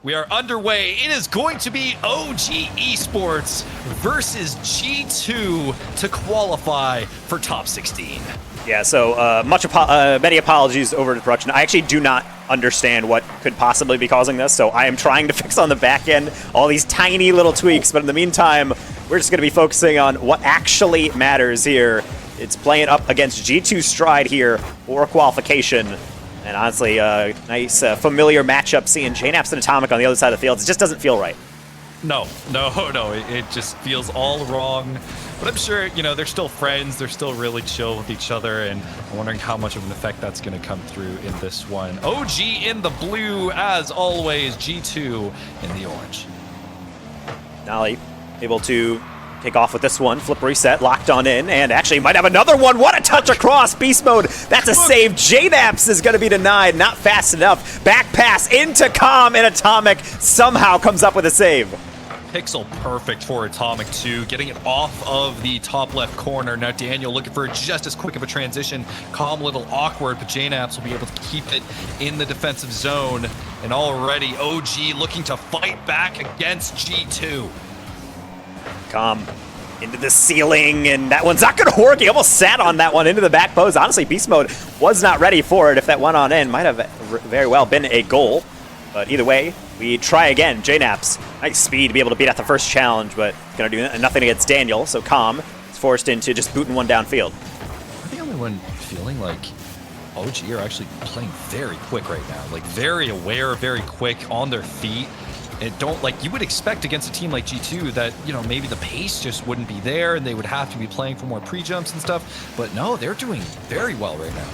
We are underway. It is going to be OG Esports versus G2 to qualify for top 16. Yeah, so many apologies over the production. I actually do not understand what could possibly be causing this, so I am trying to fix on the back end all these tiny little tweaks, but in the meantime, we're just going to be focusing on what actually matters here. It's playing up against G2 Stride here for qualification. And honestly, nice familiar matchup seeing JNaps and Atomic on the other side of the field. It just doesn't feel right. No. It just feels all wrong. But I'm sure, you know, they're still friends. They're still really chill with each other. And I'm wondering how much of an effect that's going to come through in this one. OG in the blue, as always. G2 in the orange. Nolly able to take off with this one, flip reset, locked on in, and actually might have another one. What a touch across, beast mode. That's a save. JNaps is going to be denied, not fast enough. Back pass into Calm, and Atomic somehow comes up with a save. Pixel perfect for Atomic too, getting it off of the top left corner. Now Daniel looking for just as quick of a transition. Calm a little awkward, but JNaps will be able to keep it in the defensive zone. And already OG looking to fight back against G2. Calm into the ceiling, and that one's not going to work. He almost sat on that one into the back post. Honestly, Beast Mode was not ready for it. If that went on in, might have very well been a goal. But either way, we try again. JNaps, nice speed to be able to beat out the first challenge, but going to do nothing against Daniel. So Calm is forced into just booting one downfield. I'm the only one feeling like OG are actually playing very quick right now. Like very aware, very quick, on their feet. And don't, like, you would expect against a team like G2 that, you know, maybe the pace just wouldn't be there and they would have to be playing for more pre-jumps and stuff. But no, they're doing very well right now.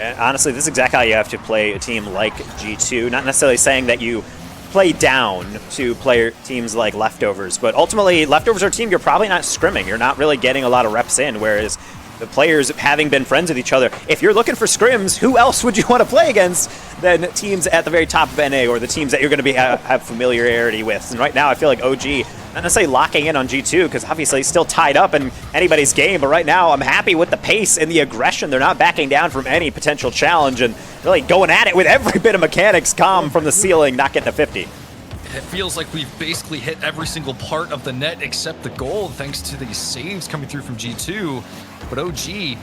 And honestly, this is exactly how you have to play a team like G2. Not necessarily saying that you play down to teams like Leftovers, but ultimately, Leftovers are a team you're probably not scrimming. You're not really getting a lot of reps in, whereas the players having been friends with each other, if you're looking for scrims, who else would you want to play against than teams at the very top of NA or the teams that you're going to have familiarity with? And right now, I feel like OG, not necessarily locking in on G2, because obviously it's still tied up in anybody's game, but right now I'm happy with the pace and the aggression. They're not backing down from any potential challenge and really going at it with every bit of mechanics. Calm from the ceiling, not getting a 50. It feels like we've basically hit every single part of the net except the goal, thanks to these saves coming through from G2. But OG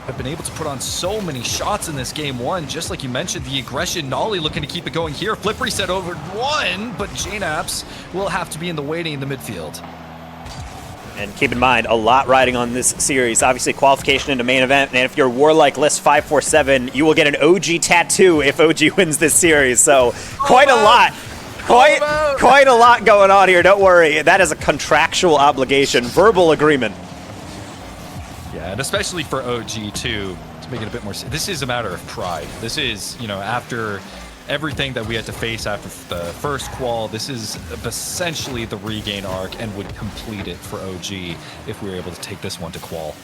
have been able to put on so many shots in this game one. Just like you mentioned, the aggression, Nolly looking to keep it going here. Flip reset over one, but JNaps will have to be in the waiting in the midfield. And keep in mind, a lot riding on this series. Obviously, qualification into main event, and if you're Warlike List 547, you will get an OG tattoo if OG wins this series. So, quite a lot. Quite a lot going on here. Don't worry. That is a contractual obligation, verbal agreement. Yeah, and especially for OG too, to make it a bit more. This is a matter of pride. This is, you know, after everything that we had to face after the first qual, this is essentially the regain arc and would complete it for OG if we were able to take this one to qual.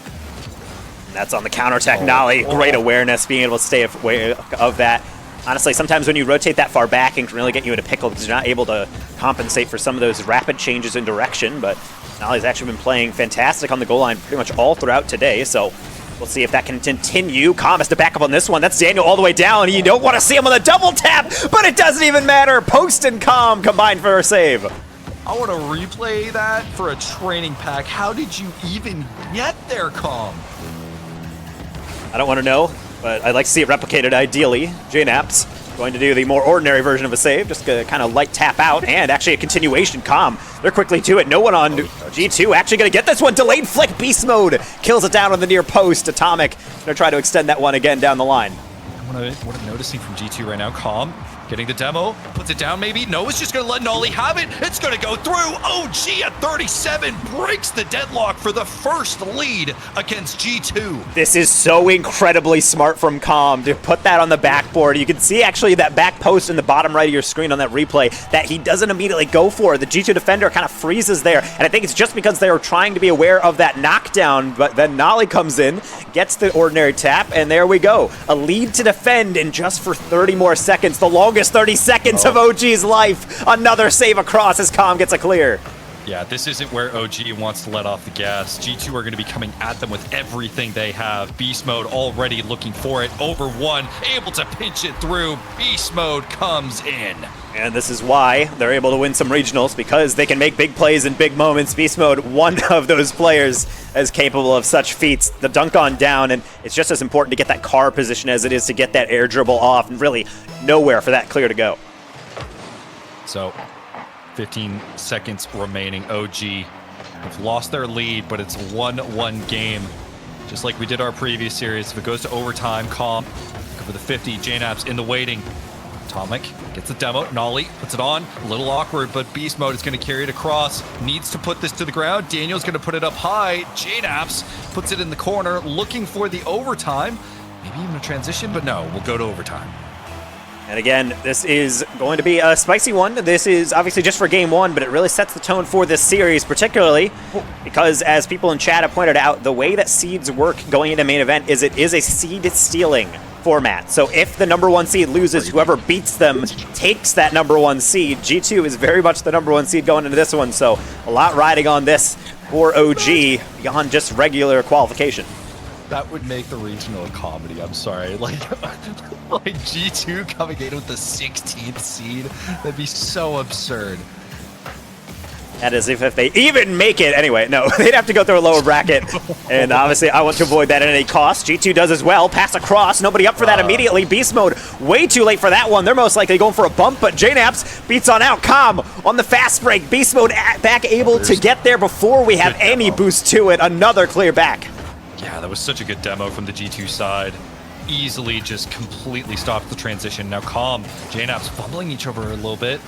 And that's on the counterattack. Nolly, great awareness, being able to stay away of that. Honestly, sometimes when you rotate that far back, it can really get you in a pickle because you're not able to compensate for some of those rapid changes in direction. But Nolly's actually been playing fantastic on the goal line pretty much all throughout today. So we'll see if that can continue. Calm has to back up on this one. That's Daniel all the way down. You don't want to see him on the double tap, but it doesn't even matter. Post and Calm combined for a save. I want to replay that for a training pack. How did you even get there, Calm? I don't want to know, but I'd like to see it replicated ideally. JNaps going to do the more ordinary version of a save, just a kind of light tap out, and actually a continuation. Calm, they're quickly to it. No one on G2 actually going to get this one. Delayed flick, beast mode, kills it down on the near post. Atomic going to try to extend that one again down the line. What I'm noticing from G2 right now, Calm, getting the demo, puts it down maybe. No, it's just going to let Nolly have it. It's going to go through. OG at 37 breaks the deadlock for the first lead against G2. This is so incredibly smart from Calm to put that on the backboard. You can see actually that back post in the bottom right of your screen on that replay that he doesn't immediately go for. The G2 defender kind of freezes there, and I think it's just because they were trying to be aware of that knockdown, but then Nolly comes in, gets the ordinary tap, and there we go. A lead to defend in just for 30 more seconds. The longest 30 seconds of OG's life. Another save across as Calm gets a clear. Yeah, this isn't where OG wants to let off the gas. G2 are going to be coming at them with everything they have. Beast Mode already looking for it. Over one, able to pinch it through. Beast Mode comes in. And this is why they're able to win some regionals, because they can make big plays in big moments. Beast Mode, one of those players is capable of such feats. The dunk on down, and it's just as important to get that car position as it is to get that air dribble off, and really nowhere for that clear to go. So 15 seconds remaining. OG have lost their lead, but it's a 1-1 game. Just like we did our previous series. If it goes to overtime, Calm over the 50. JNAP's in the waiting. Atomic gets the demo. Nolly puts it on. A little awkward, but Beast Mode is going to carry it across. Needs to put this to the ground. Daniel's going to put it up high. JNAP's puts it in the corner, looking for the overtime. Maybe even a transition, but no, we'll go to overtime. And again, this is going to be a spicy one. This is obviously just for game one, but it really sets the tone for this series, particularly because, as people in chat have pointed out, the way that seeds work going into main event is it is a seed stealing format. So if the number one seed loses, whoever beats them takes that number one seed. G2 is very much the number one seed going into this one, so a lot riding on this for OG beyond just regular qualification. That would make the regional a comedy. I'm sorry. Like G2 coming in with the 16th seed. That'd be so absurd. That is if they even make it. Anyway, no, they'd have to go through a lower bracket. And obviously, I want to avoid that at any cost. G2 does as well. Pass across. Nobody up for that immediately. Beast Mode, way too late for that one. They're most likely going for a bump, but JNAPS beats on out. Calm on the fast break. Beast Mode back able to get there before we have any boost to it. Another clear back. Yeah, that was such a good demo from the G2 side. Easily just completely stopped the transition. Now Calm, JNAP's fumbling each other a little bit.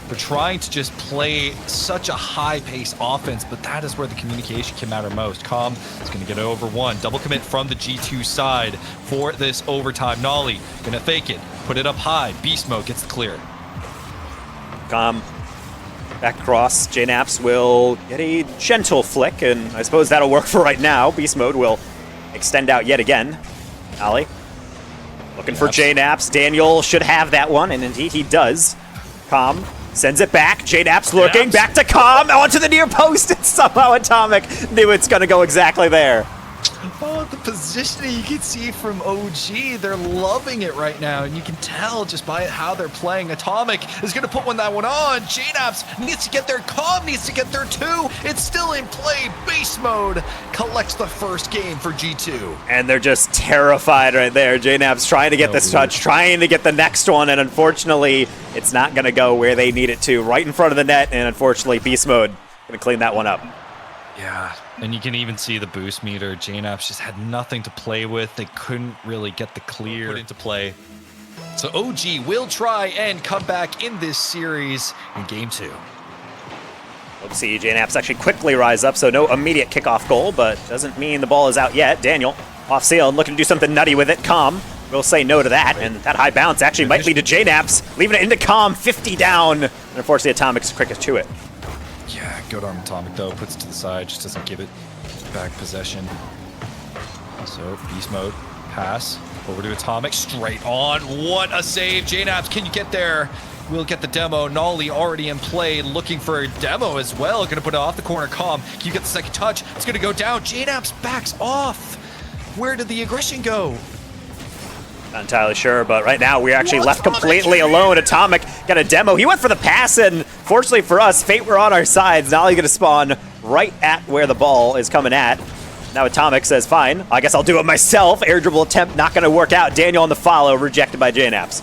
They're trying to just play such a high-paced offense, but that is where the communication can matter most. Calm is going to get over one. Double commit from the G2 side for this overtime. Nolly going to fake it, put it up high. Beast Mode gets the clear. Calm back across. JNAPS will get a gentle flick, and I suppose that'll work for right now. Beast Mode will extend out yet again. Nolly looking for JNAPS. Daniel should have that one, and indeed he does. Calm sends it back. JNAPS looking back to Calm onto the near post, and somehow Atomic knew it's going to go exactly there. Oh, the positioning you can see from OG, they're loving it right now, and you can tell just by how they're playing. Atomic is going to put that one on. JNAPS needs to get their Calm needs to get their two. It's still in play. Beast Mode collects the first game for G2. And they're just terrified right there. JNAPS trying to get this touch, trying to get the next one, and unfortunately, it's not going to go where they need it to, right in front of the net, and unfortunately, Beast Mode going to clean that one up. Yeah, and you can even see the boost meter. JNAPS just had nothing to play with. They couldn't really get the clear put into play. So OG will try and come back in this series in game two. We'll see JNAPS actually quickly rise up, so no immediate kickoff goal, but doesn't mean the ball is out yet. Daniel off seal and looking to do something nutty with it. Calm will say no to that, and that high bounce actually might lead to JNAPS, leaving it into Calm, 50 down, and unfortunately Atomic's quickest to it. Yeah, good arm Atomic though, puts it to the side, just doesn't give it back possession. So Beast Mode, pass, over to Atomic, straight on. What a save, JNAPS, can you get there? We'll get the demo. Nolly already in play, looking for a demo as well. Gonna put it off the corner. Calm, can you get the second touch? It's gonna go down. JNAPS backs off. Where did the aggression go? Not entirely sure, but right now we're actually left completely alone. Atomic got a demo. He went for the pass, and fortunately for us, fate were on our sides. Now he's going to spawn right at where the ball is coming at. Now Atomic says, fine, I guess I'll do it myself. Air dribble attempt not going to work out. Daniel on the follow, rejected by JNAPS.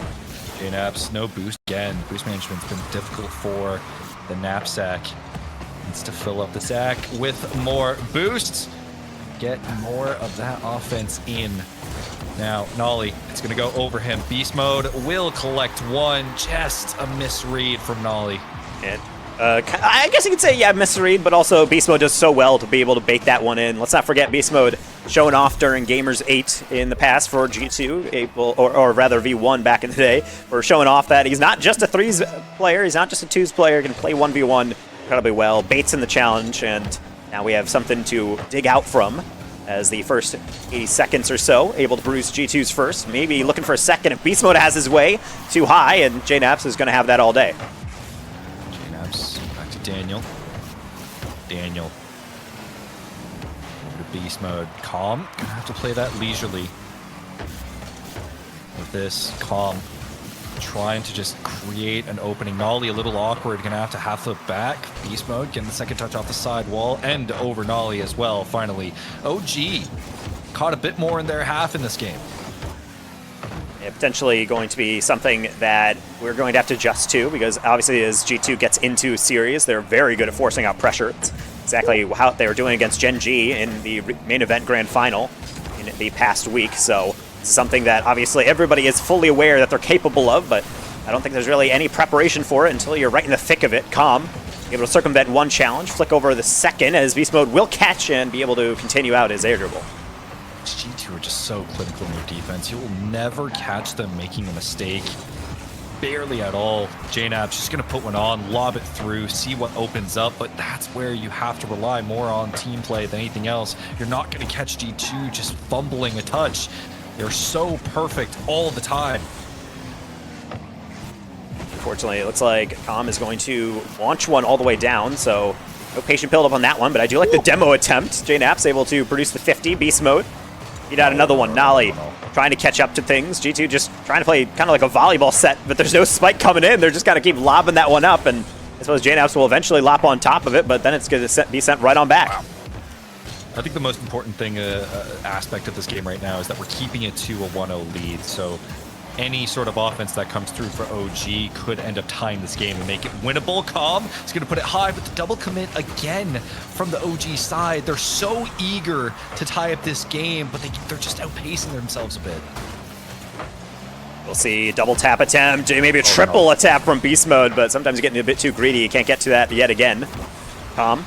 JNAPS, no boost again. Boost management's been difficult for the knapsack. Needs to fill up the sack with more boosts. Get more of that offense in. Now, Nolly, it's going to go over him. Beast Mode will collect one. Just a misread from Nolly. And I guess you could say, yeah, misread, but also Beast Mode does so well to be able to bait that one in. Let's not forget Beast Mode showing off during Gamers 8 in the past for G2, or rather V1 back in the day, for showing off that he's not just a 3s player, he's not just a 2s player, he can play 1v1 incredibly well, baits in the challenge, and now we have something to dig out from. As the first 80 seconds or so, able to produce G2's first. Maybe looking for a second if Beast Mode has his way too high, and JNAPS is going to have that all day. JNAPS back to Daniel. Daniel. Over to Beast Mode. Calm. Gonna have to play that leisurely. With this, Calm trying to just create an opening. Nolly a little awkward, gonna have to half flip back. Beast mode, getting the second touch off the side wall and over Nolly as well, finally. OG caught a bit more in their half in this game. Yeah, potentially going to be something that we're going to have to adjust to, because obviously as G2 gets into series, they're very good at forcing out pressure. It's exactly how they were doing against Gen G in the main event grand final in the past week. So it's something that obviously everybody is fully aware that they're capable of, but I don't think there's really any preparation for it until you're right in the thick of it. Calm, able to circumvent one challenge, flick over the second as Beast Mode will catch and be able to continue out his air dribble. G2 are just so clinical in their defense. You will never catch them making a mistake. Barely at all. JNAB's just going to put one on, lob it through, see what opens up, but that's where you have to rely more on team play than anything else. You're not going to catch G2 just fumbling a touch. They're so perfect all the time. Unfortunately, it looks like Calm is going to launch one all the way down, so no patient build up on that one, but I do like the demo attempt. JNAB's able to produce the 50, Beast Mode. Beat out another one. Nolly trying to catch up to things. G2 just trying to play kind of like a volleyball set, but there's no spike coming in. They're just got to keep lobbing that one up, and I suppose JNABs will eventually lop on top of it, but then it's going to be sent right on back. Wow. I think the most important thing, aspect of this game right now is that we're keeping it to a 1-0 lead, so any sort of offense that comes through for OG could end up tying this game and make it winnable. Calm is going to put it high, but the double commit again from the OG side. They're so eager to tie up this game, but they're just outpacing themselves a bit. We'll see double tap attempt, maybe a triple tap from Beast Mode, but sometimes you're getting a bit too greedy. You can't get to that yet again. Calm.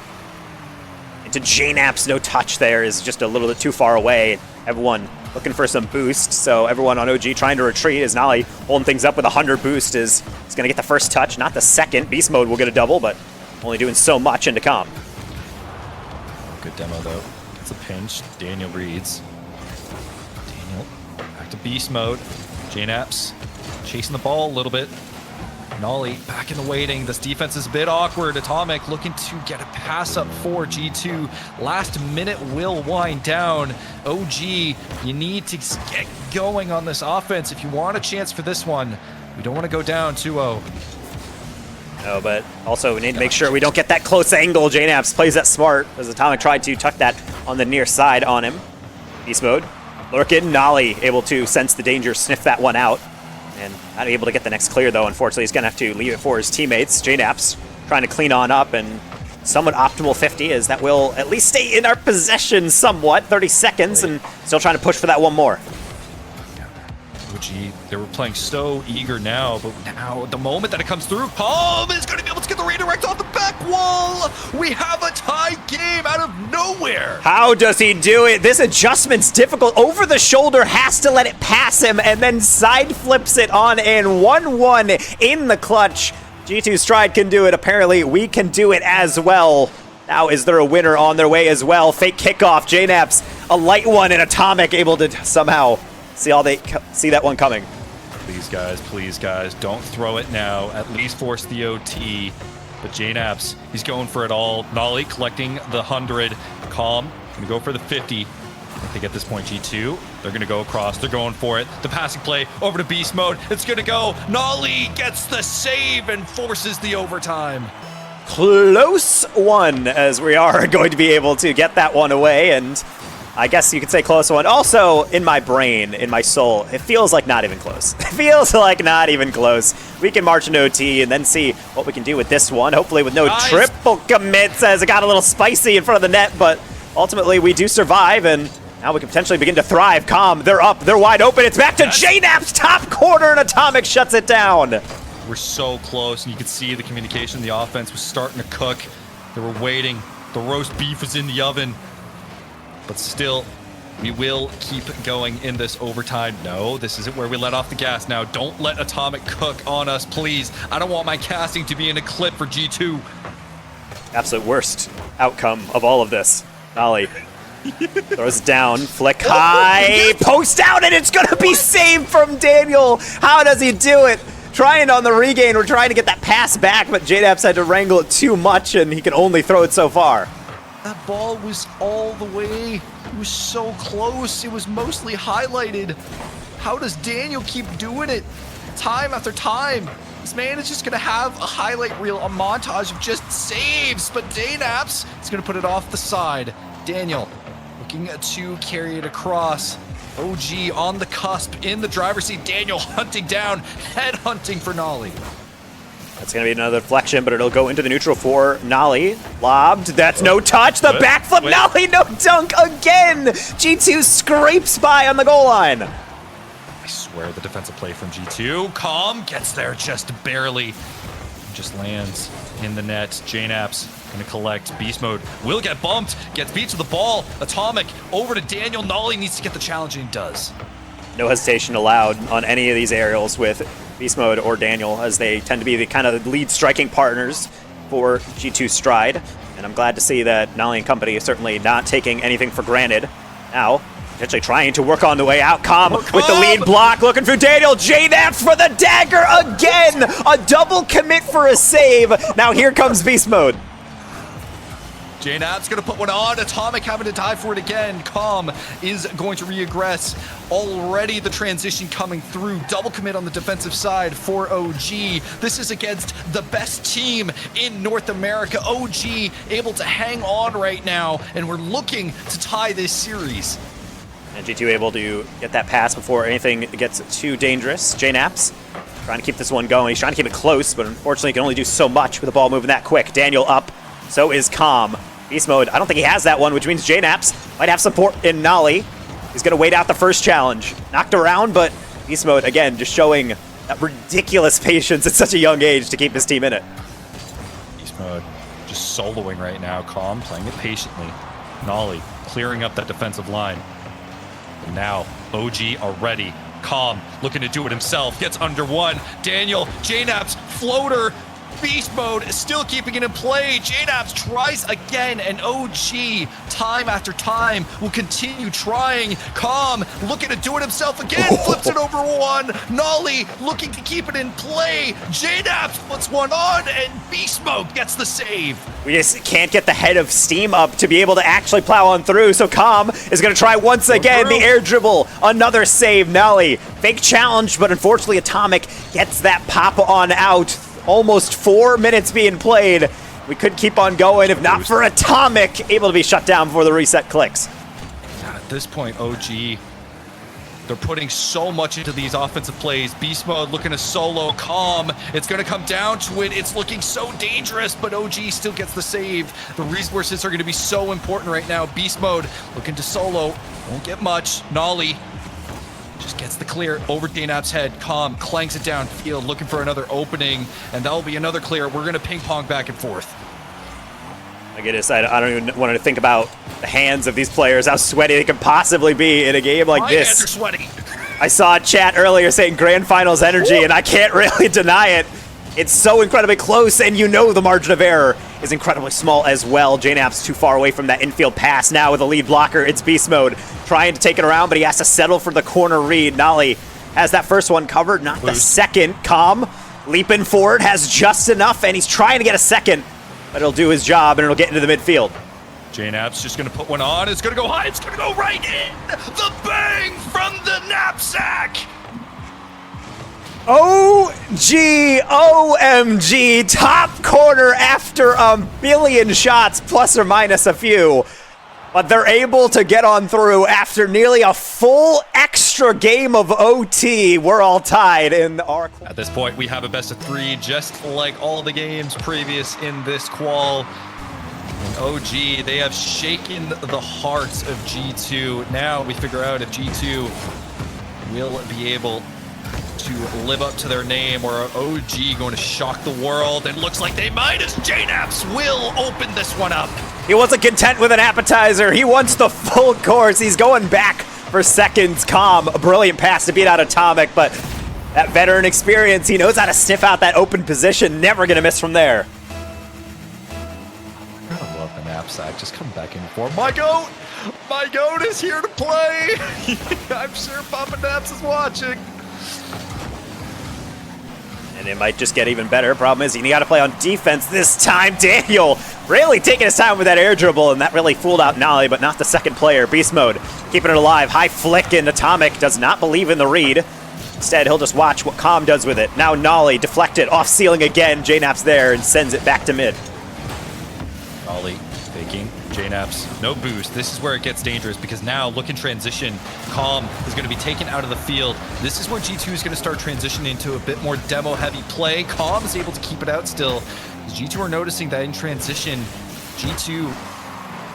Into JNAB's no touch there is just a little bit too far away. Everyone looking for some boost, so everyone on OG trying to retreat as Nolly holding things up with 100 boost is going to get the first touch, not the second. Beast Mode will get a double, but only doing so much into Calm. Good demo though. Gets a pinch. Daniel reads. Daniel back to Beast Mode. JNAB's chasing the ball a little bit. Nolly back in the waiting. This defense is a bit awkward. Atomic looking to get a pass up for G2. Last minute will wind down. OG, you need to get going on this offense if you want a chance for this one. We don't want to go down 2-0. No, but also we need to make sure we don't get that close angle. JNABs plays that smart as Atomic tried to tuck that on the near side on him. Beast Mode. Lurkin, Nolly able to sense the danger, sniff that one out. And not able to get the next clear, though. Unfortunately, he's going to have to leave it for his teammates. JNAB's trying to clean on up, and somewhat optimal 50 as that will at least stay in our possession somewhat. 30 seconds, and still trying to push for that one more. OG, they were playing so eager now, but now the moment that it comes through, Palm is going to be able to get the redirect off the back wall. We have a tie game out of nowhere. How does he do it? This adjustment's difficult. Over the shoulder, has to let it pass him, and then side flips it on in 1-1 in the clutch. G2 Stride can do it. Apparently, we can do it as well. Now, is there a winner on their way as well? Fake kickoff. JNAB's a light one, and Atomic able to somehow see that one coming. Please guys, don't throw it now. At least force the OT. But JNAB's, he's going for it all. Nolly collecting the 100. Calm, gonna go for the 50. I think at this point, G2, they're gonna go across. They're going for it. The passing play over to Beast Mode. It's gonna go. Nolly gets the save and forces the overtime. Close one, as we are going to be able to get that one away, and I guess you could say close one. Also, in my brain, in my soul, it feels like not even close. It feels like not even close. We can march into OT and then see what we can do with this one. Hopefully with no triple commits, as it got a little spicy in front of the net, but ultimately we do survive, and now we can potentially begin to thrive. Calm, they're up, they're wide open. It's back to JNAB's top corner, and Atomic shuts it down. We're so close, and you could see the communication. The offense was starting to cook. They were waiting. The roast beef was in the oven. But still, we will keep going in this overtime. No, this isn't where we let off the gas now. Don't let Atomic cook on us, please. I don't want my casting to be in a clip for G2. Absolute worst outcome of all of this. Nolly throws it down, flick high, post out, and it's going to be saved from Daniel. How does he do it? Trying on the regain, we're trying to get that pass back, but JNAB's had to wrangle it too much, and he can only throw it so far. That ball was all the way. It was so close. It was mostly highlighted. How does Daniel keep doing it? time after time. This man is just going to have a highlight reel, a montage of just saves, but Daynaps is going to put it off the side. Daniel looking to carry it across. OG on the cusp in the driver's seat. Daniel hunting down, head hunting for Nolly. That's going to be another deflection, but it'll go into the neutral for Nolly. Lobbed. That's no touch. The backflip. Nolly, no dunk again. G2 scrapes by on the goal line. I swear the defensive play from G2. Calm gets there just barely. Just lands in the net. Jnaps gonna collect. Beast mode will get bumped. Gets beat to the ball. Atomic over to Daniel. Nolly needs to get the challenge, and he does. No hesitation allowed on any of these aerials with Beast Mode or Daniel, as they tend to be the kind of lead striking partners for G2 Stride. And I'm glad to see that Nolly and company is certainly not taking anything for granted. Now, potentially trying to work on the way out. Com with the lead block, looking for Daniel. Jnaps for the dagger again! A double commit for a save. Now here comes Beast Mode. Jnaps gonna put one on. Atomic having to die for it again. Calm is going to reaggress. Already the transition coming through. Double commit on the defensive side for OG. This is against the best team in North America. OG able to hang on right now, and we're looking to tie this series. And G2 able to get that pass before anything gets too dangerous. Jnaps trying to keep this one going. He's trying to keep it close, but unfortunately he can only do so much with the ball moving that quick. Daniel up. So is Calm. Beast Mode, I don't think he has that one, which means Jnaps might have support in Nolly. He's going to wait out the first challenge. Knocked around, but Beast Mode, again, just showing that ridiculous patience at such a young age to keep his team in it. Beast Mode just soloing right now. Calm playing it patiently. Nolly clearing up that defensive line. And now OG are ready. Calm looking to do it himself. Gets under one. Daniel, Jnaps, floater. Beast Mode is still keeping it in play. Jnaps tries again, and OG, time after time, will continue trying. Calm looking to do it himself again, flips it over one. Nolly looking to keep it in play. Jnaps puts one on, and Beast Mode gets the save. We just can't get the head of steam up to be able to actually plow on through, so Calm is going to try once again. The air dribble, another save. Nolly, fake challenge, but unfortunately Atomic gets that pop on out. Almost 4 minutes being played. We could keep on going if not for Atomic able to be shut down before the reset clicks. At this point, OG, they're putting so much into these offensive plays. Beast Mode looking to solo. Calm. It's going to come down to it. It's looking so dangerous, but OG still gets the save. The resources are going to be so important right now. Beast Mode looking to solo. Won't get much. Nolly just gets the clear over Daynaps' head. Calm clanks it downfield, looking for another opening, and that'll be another clear. We're going to ping pong back and forth. I don't even want to think about the hands of these players, how sweaty they could possibly be in a game like My this. hands are sweaty. I saw a chat earlier saying grand finals energy, and I can't really deny it. It's so incredibly close, and you know the margin of error is incredibly small as well. Jnaps too far away from that infield pass now with a lead blocker. It's Beast Mode trying to take it around, but he has to settle for the corner read. Nolly has that first one covered, not the second. Calm leaping forward, has just enough, and he's trying to get a second, but it'll do his job, and it'll get into the midfield. Jnaps just going to put one on. It's going to go high. It's going to go right in. The bang from the knapsack. OMG, top corner after a billion shots, plus or minus a few. But they're able to get on through after nearly a full extra game of OT. We're all tied in our... At this point, we have a best of 3, just like all the games previous in this qual. And OG, they have shaken the hearts of G2. Now we figure out if G2 will be able to live up to their name, or OG going to shock the world, and looks like they might, as Jnaps will open this one up. He wasn't content with an appetizer. He wants the full course. He's going back for seconds. Calm, a brilliant pass to beat out Atomic, but that veteran experience, he knows how to sniff out that open position. Never going to miss from there. I love the knapsack, just coming back in for my goat. My goat is here to play. I'm sure Papa Naps is watching. And it might just get even better. Problem is, he got to play on defense this time. Daniel really taking his time with that air dribble, and that really fooled out Nolly, but not the second player. Beast Mode keeping it alive. High flick, and Atomic does not believe in the read. Instead, he'll just watch what Calm does with it. Now Nolly deflected, off ceiling again. JNap's there and sends it back to mid. Nolly faking. JNap's no boost. This is where it gets dangerous because now look in transition. Calm is going to be taken out of the field. This is where G2 is going to start transitioning into a bit more demo heavy play. Calm is able to keep it out still. G2 are noticing that in transition, G2,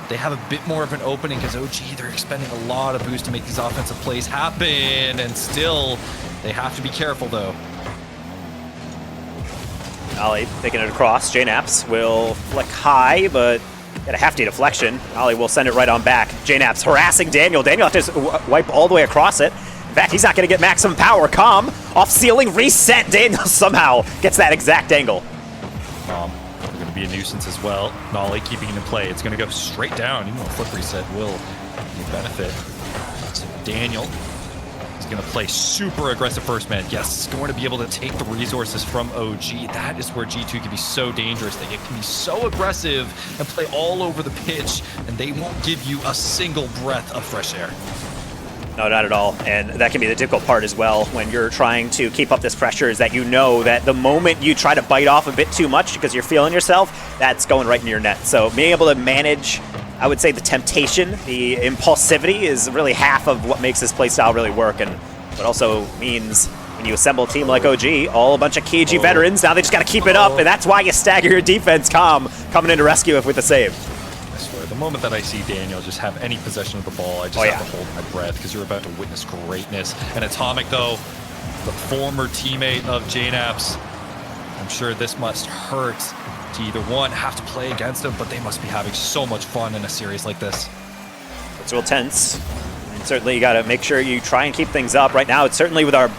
they have a bit more of an opening because OG, they're expending a lot of boost to make these offensive plays happen, and still they have to be careful though. Nolly taking it across. JNap's will flick high, but get a hefty deflection. Nolly will send it right on back. JNap's harassing Daniel. Daniel has to wipe all the way across it. In fact, he's not going to get maximum power. Calm, off ceiling, reset. Daniel somehow gets that exact angle. They're going to be a nuisance as well. Nolly keeping it in play. It's going to go straight down. Even though flip reset will be a benefit. So Daniel is going to play super aggressive first man. Yes, going to be able to take the resources from OG. That is where G2 can be so dangerous. They can be so aggressive and play all over the pitch, and they won't give you a single breath of fresh air. No, not at all. And that can be the difficult part as well when you're trying to keep up this pressure, is that you know that the moment you try to bite off a bit too much because you're feeling yourself, that's going right in your net. So being able to manage, I would say, the temptation, the impulsivity is really half of what makes this playstyle really work. And what also means when you assemble a team like OG, all a bunch of KG veterans, now they just got to keep it up, and that's why you stagger your defense. Calm coming in to rescue it with the save. I swear, the moment that I see Daniel just have any possession of the ball, I just have to hold my breath because you're about to witness greatness. And Atomic, though, the former teammate of JNap's, I'm sure this must hurt to either one, have to play against him, but they must be having so much fun in a series like this. It's real tense. And certainly you got to make sure you try and keep things up. Right now, it's certainly with our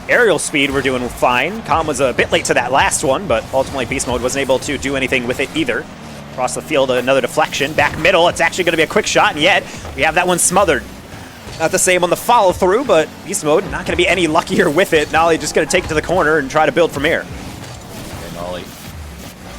aerial speed, we're doing fine. Calm was a bit late to that last one, but ultimately Beast Mode wasn't able to do anything with it either. Across the field, another deflection. Back middle, it's actually going to be a quick shot, and yet we have that one smothered. Not the same on the follow-through, but Beast Mode not going to be any luckier with it. Nolly just going to take it to the corner and try to build from here. Okay, Nolly,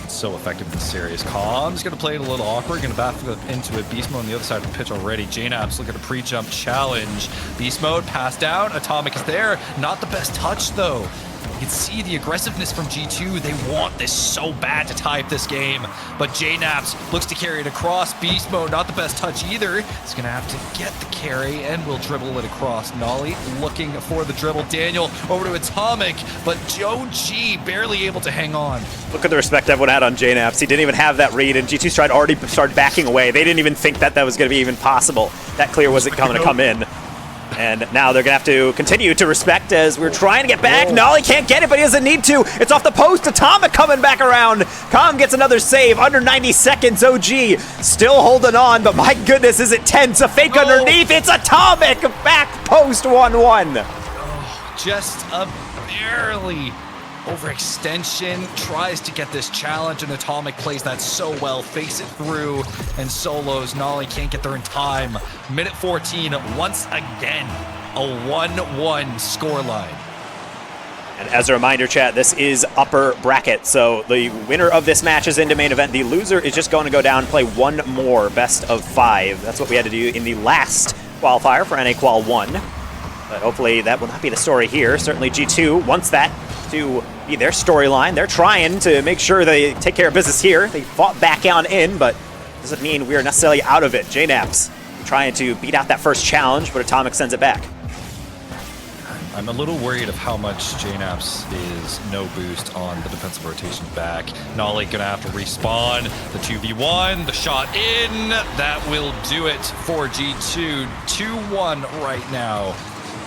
so effective in this series. Calm's going to play it a little awkward, going to back into it. Beast Mode on the other side of the pitch already. JNap's looking to pre-jump challenge. Beast Mode, pass down. Atomic is there. Not the best touch, though. You can see the aggressiveness from G2. They want this so bad to tie up this game. But JNap's looks to carry it across. Beast Mode, not the best touch either. He's going to have to get the carry and will dribble it across. Nolly looking for the dribble. Daniel over to Atomic, but Joe G barely able to hang on. Look at the respect everyone had on JNap's. He didn't even have that read, and G2's already started backing away. They didn't even think that was going to be even possible. That clear wasn't going to come in. And now they're going to have to continue to respect as we're trying to get back. Nolly can't get it, but he doesn't need to. It's off the post. Atomic coming back around. Calm gets another save. Under 90 seconds, OG still holding on, but my goodness, is it tense. A fake underneath. It's Atomic. Back post 1-1. Oh, just a barely overextension. Tries to get this challenge, and Atomic plays that so well. Face it through and solos. Nolly can't get there in time. Minute 14, once again, a 1-1 scoreline. And as a reminder, chat, this is upper bracket, so the winner of this match is into main event. The loser is just going to go down and play one more best of 5. That's what we had to do in the last qualifier for NA Qual 1. But hopefully that will not be the story here. Certainly G2 wants that to be their storyline. They're trying to make sure they take care of business here. They fought back on in, but doesn't mean we're necessarily out of it. JNap's trying to beat out that first challenge, but Atomic sends it back. I'm a little worried of how much JNap's is no boost on the defensive rotation back. Nolly gonna have to respawn. The 2v1, the shot in. That will do it for G2. 2-1 right now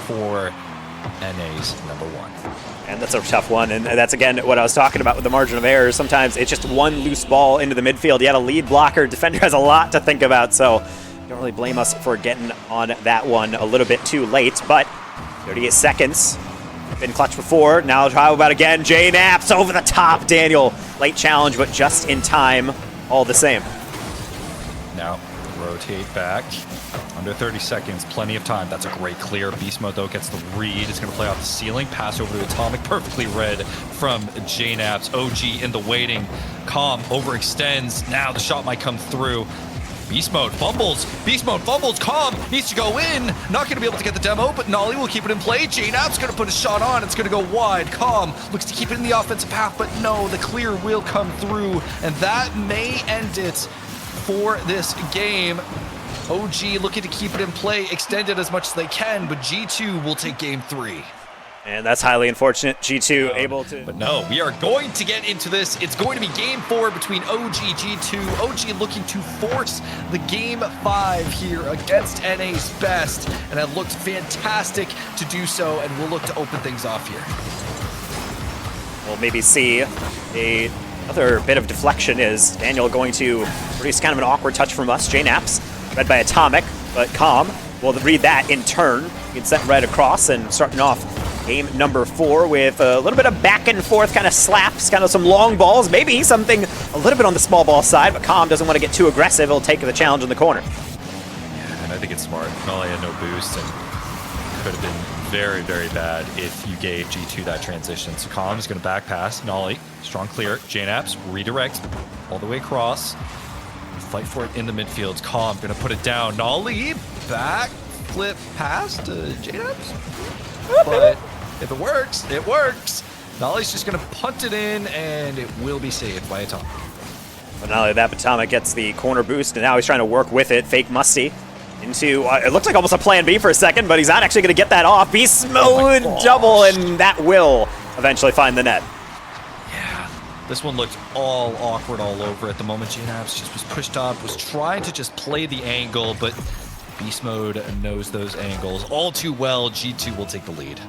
for NA's number 1. And that's a tough one, and that's, again, what I was talking about with the margin of error. Sometimes it's just one loose ball into the midfield. You had a lead blocker. Defender has a lot to think about, so don't really blame us for getting on that one a little bit too late, but 38 seconds. Been clutch before. Now how about again? JNap's over the top. Daniel, late challenge, but just in time, all the same. Now, rotate back. Under 30 seconds, plenty of time. That's a great clear. Beast Mode, though, gets the read. It's going to play off the ceiling. Pass over to Atomic. Perfectly read from JNap's. OG in the waiting. Calm overextends. Now the shot might come through. Beast Mode fumbles. Beast Mode fumbles. Calm needs to go in. Not going to be able to get the demo, but Nolly will keep it in play. JNAP's going to put a shot on. It's going to go wide. Calm looks to keep it in the offensive path, but no, the clear will come through, and that may end it for this game. OG looking to keep it in play, extend it as much as they can, but G2 will take game 3. And that's highly unfortunate. G2 able to... But no, we are going to get into this. It's going to be game 4 between OG, G2. OG looking to force the game 5 here against NA's best, and it looked fantastic to do so, and we'll look to open things off here. We'll maybe see another bit of deflection. Is Daniel going to produce kind of an awkward touch from us? JNAPS, read by Atomic, but Calm will read that in turn. He can send right across, and starting off game number 4 with a little bit of back and forth kind of slaps, kind of some long balls, maybe something a little bit on the small ball side, but Calm doesn't want to get too aggressive. He'll take the challenge in the corner. Yeah, and I think it's smart. Nolly had no boost, and could have been very, very bad if you gave G2 that transition. So Calm is going to back pass. Nolly, strong clear. JNAPS, redirect all the way across. Fight for it in the midfield. Calm going to put it down. Nolly, back, flip pass to JNAPS. But if it works, it works. Nolly's just going to punt it in, and it will be saved by Atomic. But not only that, but Atomic gets the corner boost, and now he's trying to work with it. Fake Musty into, it looks like almost a plan B for a second, but he's not actually going to get that off. Beast Mode double, and that will eventually find the net. Yeah, this one looked all awkward all over at the moment. JNAPS just was pushed up, was trying to just play the angle, but Beast Mode knows those angles all too well. G2 will take the lead.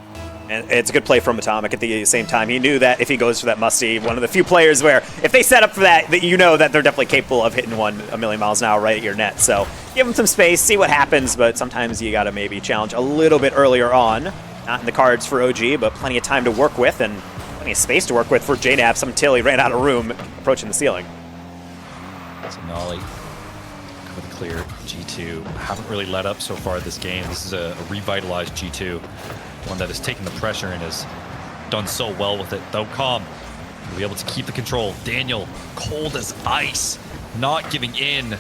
And it's a good play from Atomic at the same time. He knew that if he goes for that Musty, one of the few players where if they set up for that, you know that they're definitely capable of hitting one a million miles an hour right at your net. So give him some space, see what happens, but sometimes you got to maybe challenge a little bit earlier on. Not in the cards for OG, but plenty of time to work with and plenty of space to work with for JNAPS until he ran out of room approaching the ceiling. So Nolly with a clear. G2 haven't really let up so far this game. This is a revitalized G2. One that has taken the pressure and has done so well with it. Though Calm will be able to keep the control. Daniel, cold as ice, not giving in.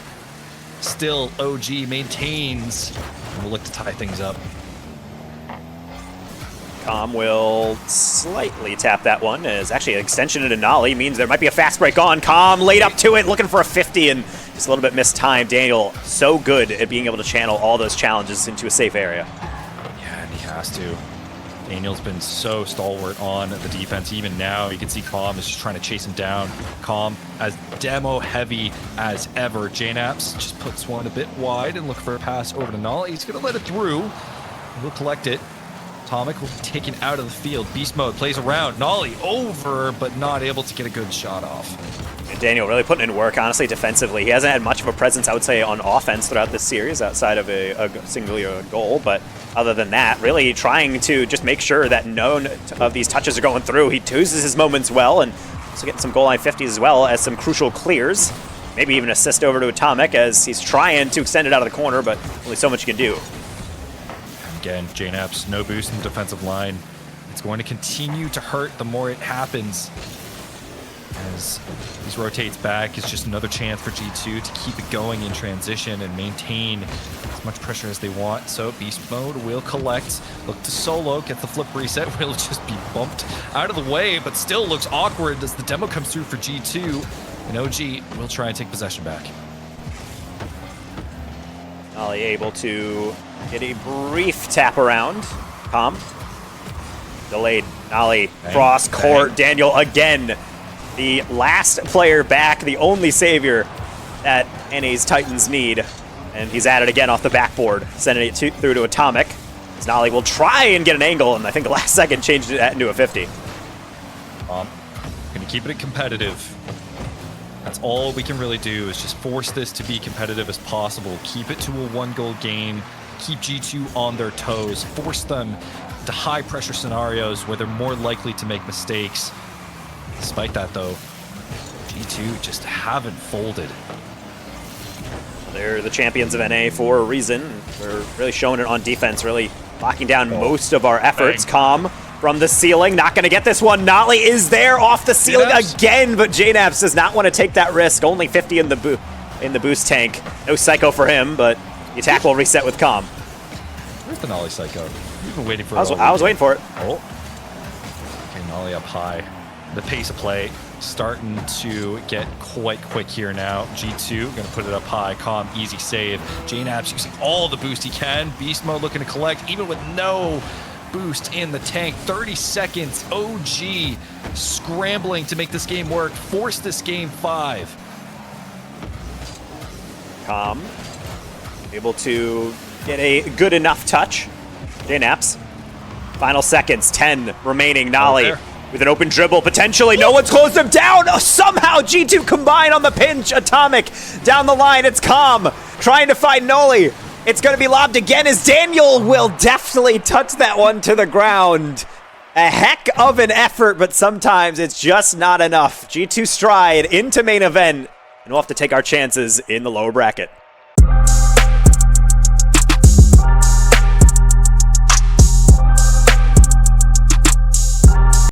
Still, OG maintains. And we'll look to tie things up. Calm will slightly tap that one. As actually an extension into Nolly means there might be a fast break on. Calm laid up to it, looking for a 50, and just a little bit mistimed. Daniel, so good at being able to channel all those challenges into a safe area. Yeah, and he has to. Daniel's been so stalwart on the defense. Even now, you can see Calm is just trying to chase him down. Calm, as demo heavy as ever. JNAPS just puts one a bit wide and look for a pass over to Nolly. He's going to let it through. He'll collect it. Atomic will be taken out of the field. Beast Mode plays around. Nolly over, but not able to get a good shot off. And Daniel really putting in work, honestly, defensively. He hasn't had much of a presence, I would say, on offense throughout this series, outside of a single goal. But other than that, really trying to just make sure that none of these touches are going through. He chooses his moments well, and also getting some goal line 50s as well as some crucial clears. Maybe even assist over to Atomic as he's trying to extend it out of the corner, but only so much you can do. Again, JNAPS, no boost in the defensive line. It's going to continue to hurt the more it happens. As he rotates back, it's just another chance for G2 to keep it going in transition and maintain as much pressure as they want. So Beast Mode will collect, look to solo, get the flip reset, will just be bumped out of the way, but still looks awkward as the demo comes through for G2, and OG will try and take possession back. Nolly able to get a brief tap around. Calm. Delayed. Nolly cross court. Daniel again. The last player back, the only savior that NA's Titans need. And he's at it again off the backboard, sending it through to Atomic. As Nolly will try and get an angle, and I think the last second changed it into a 50. Gonna keep it competitive. That's all we can really do is just force this to be competitive as possible. Keep it to a one-goal game. Keep G2 on their toes. Force them to high-pressure scenarios where they're more likely to make mistakes. Despite that, though, G2 just haven't folded. They're the champions of NA for a reason. They're really showing it on defense, really locking down most of our efforts. Calm from the ceiling, not going to get this one. Nolly is there off the ceiling again, but JNAPS does not want to take that risk. Only 50 in the in the boost tank. No Psycho for him, but the attack will reset with Calm. Where's the Nolly Psycho? We've been waiting for it. I was waiting for it. Oh. Okay, Nolly up high. The pace of play starting to get quite quick here now. G2 going to put it up high. Calm, easy save. JNAP's using all the boost he can. Beast mode looking to collect, even with no boost in the tank. 30 seconds. OG scrambling to make this game work. Force this game 5. Calm. Able to get a good enough touch. JNAP's. Final seconds. 10 remaining. Nolly. With an open dribble, potentially. No one's closed him down. Oh, somehow G2 combine on the pinch. Atomic down the line. It's Calm trying to find Noli. It's going to be lobbed again as Daniel will definitely touch that one to the ground. A heck of an effort, but sometimes it's just not enough. G2 stride into main event, and we'll have to take our chances in the lower bracket.